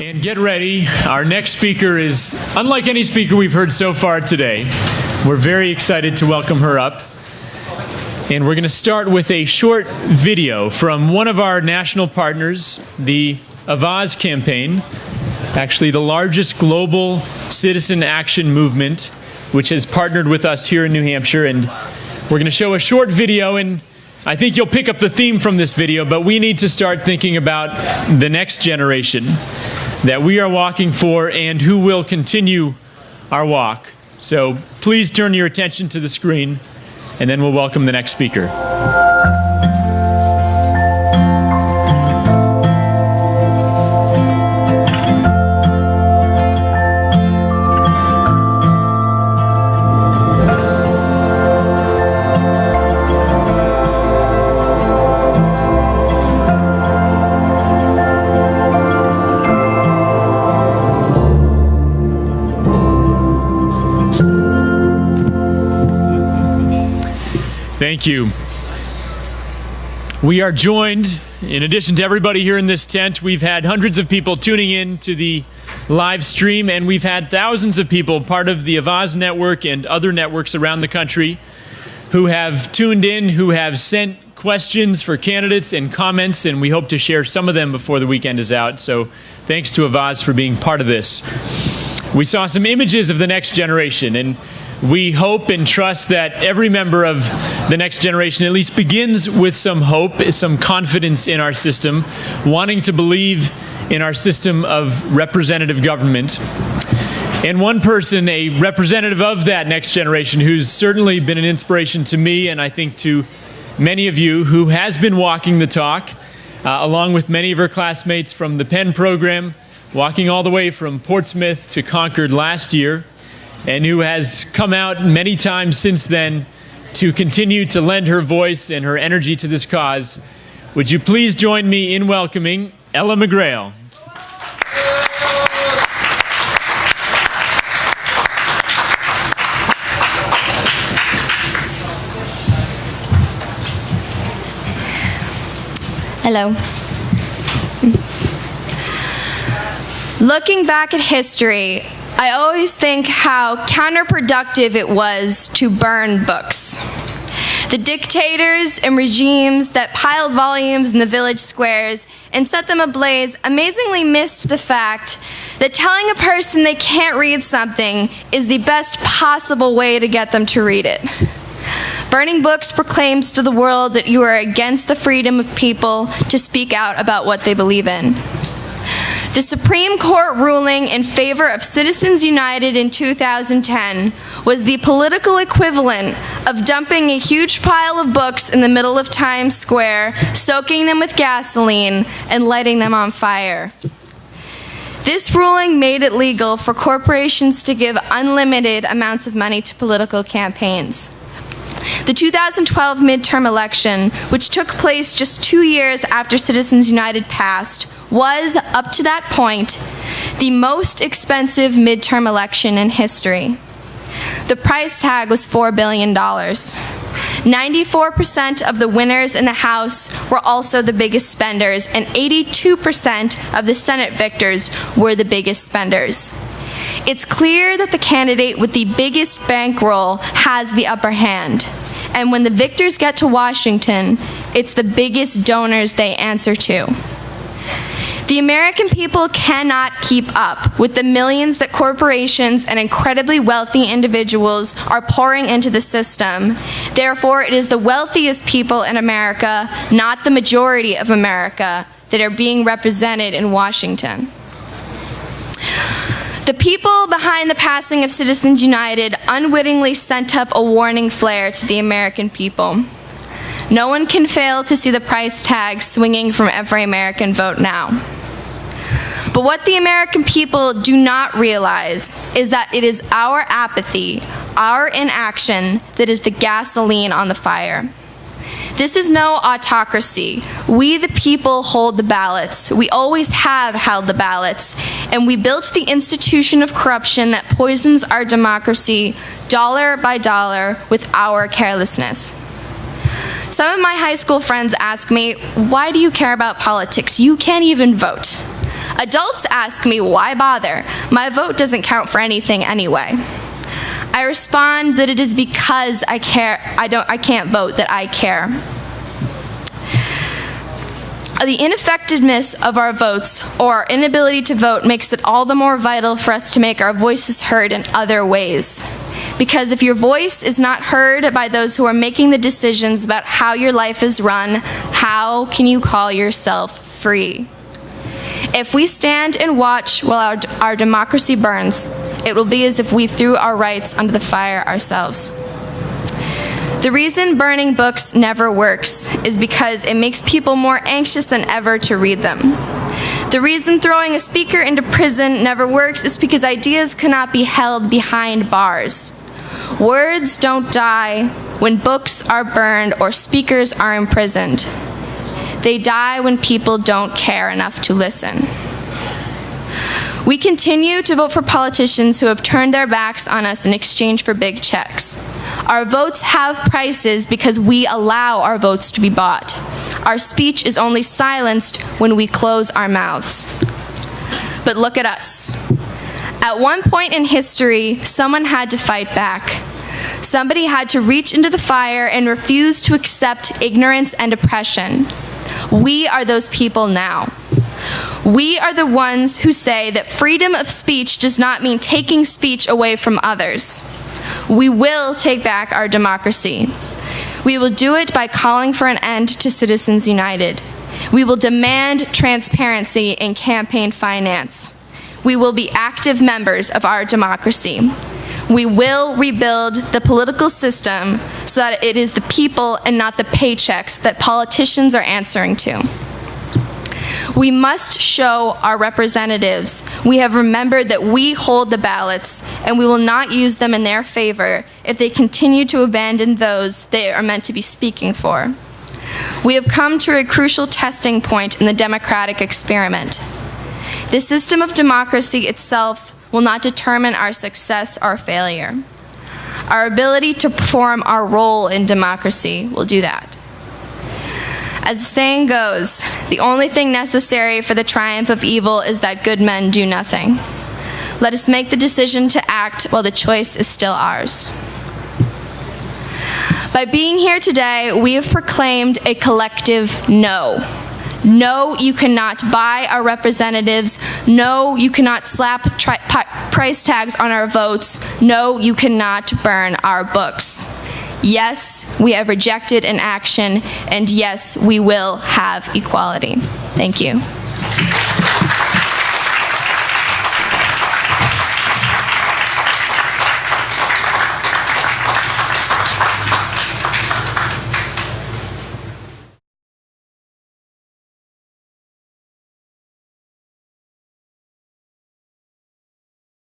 And get ready, our next speaker is unlike any speaker we've heard so far today. We're very excited to welcome her up. And we're going to start with a short video from one of our national partners, the Avaz campaign, actually the largest global citizen action movement, which has partnered with us here in New Hampshire. And we're going to show a short video, and I think you'll pick up the theme from this video, but we need to start thinking about the next generation that we are walking for and who will continue our walk. So please turn your attention to the screen, and then we'll welcome the next speaker. Thank you. We are joined, in addition to everybody here in this tent, we've had hundreds of people tuning in to the live stream, and we've had thousands of people, part of the Avaz network and other networks around the country, who have tuned in, who have sent questions for candidates and comments, and we hope to share some of them before the weekend is out. So thanks to Avaz for being part of this. We saw some images of the next generation, and we hope and trust that every member of the next generation at least begins with some hope, some confidence in our system, wanting to believe in our system of representative government. And one person, a representative of that next generation, who's certainly been an inspiration to me and I think to many of you, who has been walking the talk, along with many of her classmates from the Penn program, walking all the way from Portsmouth to Concord last year, and who has come out many times since then to continue to lend her voice and her energy to this cause. Would you please join me in welcoming Ella McGrail. Hello. Looking back at history, I always think how counterproductive it was to burn books. The dictators and regimes that piled volumes in the village squares and set them ablaze amazingly missed the fact that telling a person they can't read something is the best possible way to get them to read it. Burning books proclaims to the world that you are against the freedom of people to speak out about what they believe in. The Supreme Court ruling in favor of Citizens United in 2010 was the political equivalent of dumping a huge pile of books in the middle of Times Square, soaking them with gasoline, and lighting them on fire. This ruling made it legal for corporations to give unlimited amounts of money to political campaigns. The 2012 midterm election, which took place just 2 years after Citizens United passed, was, up to that point, the most expensive midterm election in history. The price tag was $4 billion. 94% of the winners in the House were also the biggest spenders, and 82% of the Senate victors were the biggest spenders. It's clear that the candidate with the biggest bankroll has the upper hand. And when the victors get to Washington, it's the biggest donors they answer to. The American people cannot keep up with the millions that corporations and incredibly wealthy individuals are pouring into the system. Therefore, it is the wealthiest people in America, not the majority of America, that are being represented in Washington. The people behind the passing of Citizens United unwittingly sent up a warning flare to the American people. No one can fail to see the price tag swinging from every American vote now. But what the American people do not realize is that it is our apathy, our inaction, that is the gasoline on the fire. This is no autocracy. We, the people, hold the ballots. We always have held the ballots. And we built the institution of corruption that poisons our democracy dollar by dollar with our carelessness. Some of my high school friends ask me, why do you care about politics? You can't even vote. Adults ask me, why bother? My vote doesn't count for anything anyway. I respond that it is because I care. I can't vote that I care. The ineffectiveness of our votes, or our inability to vote, makes it all the more vital for us to make our voices heard in other ways. Because if your voice is not heard by those who are making the decisions about how your life is run, how can you call yourself free? If we stand and watch while our democracy burns, it will be as if we threw our rights under the fire ourselves. The reason burning books never works is because it makes people more anxious than ever to read them. The reason throwing a speaker into prison never works is because ideas cannot be held behind bars. Words don't die when books are burned or speakers are imprisoned. They die when people don't care enough to listen. We continue to vote for politicians who have turned their backs on us in exchange for big checks. Our votes have prices because we allow our votes to be bought. Our speech is only silenced when we close our mouths. But look at us. At one point in history, someone had to fight back. Somebody had to reach into the fire and refuse to accept ignorance and oppression. We are those people now. We are the ones who say that freedom of speech does not mean taking speech away from others. We will take back our democracy. We will do it by calling for an end to Citizens United. We will demand transparency in campaign finance. We will be active members of our democracy. We will rebuild the political system so that it is the people and not the paychecks that politicians are answering to. We must show our representatives we have remembered that we hold the ballots, and we will not use them in their favor if they continue to abandon those they are meant to be speaking for. We have come to a crucial testing point in the democratic experiment. The system of democracy itself will not determine our success or failure. Our ability to perform our role in democracy will do that. As the saying goes, the only thing necessary for the triumph of evil is that good men do nothing. Let us make the decision to act while the choice is still ours. By being here today, we have proclaimed a collective no. No, you cannot buy our representatives. No, you cannot slap price tags on our votes. No, you cannot burn our books. Yes, we have rejected inaction, and yes, we will have equality. Thank you.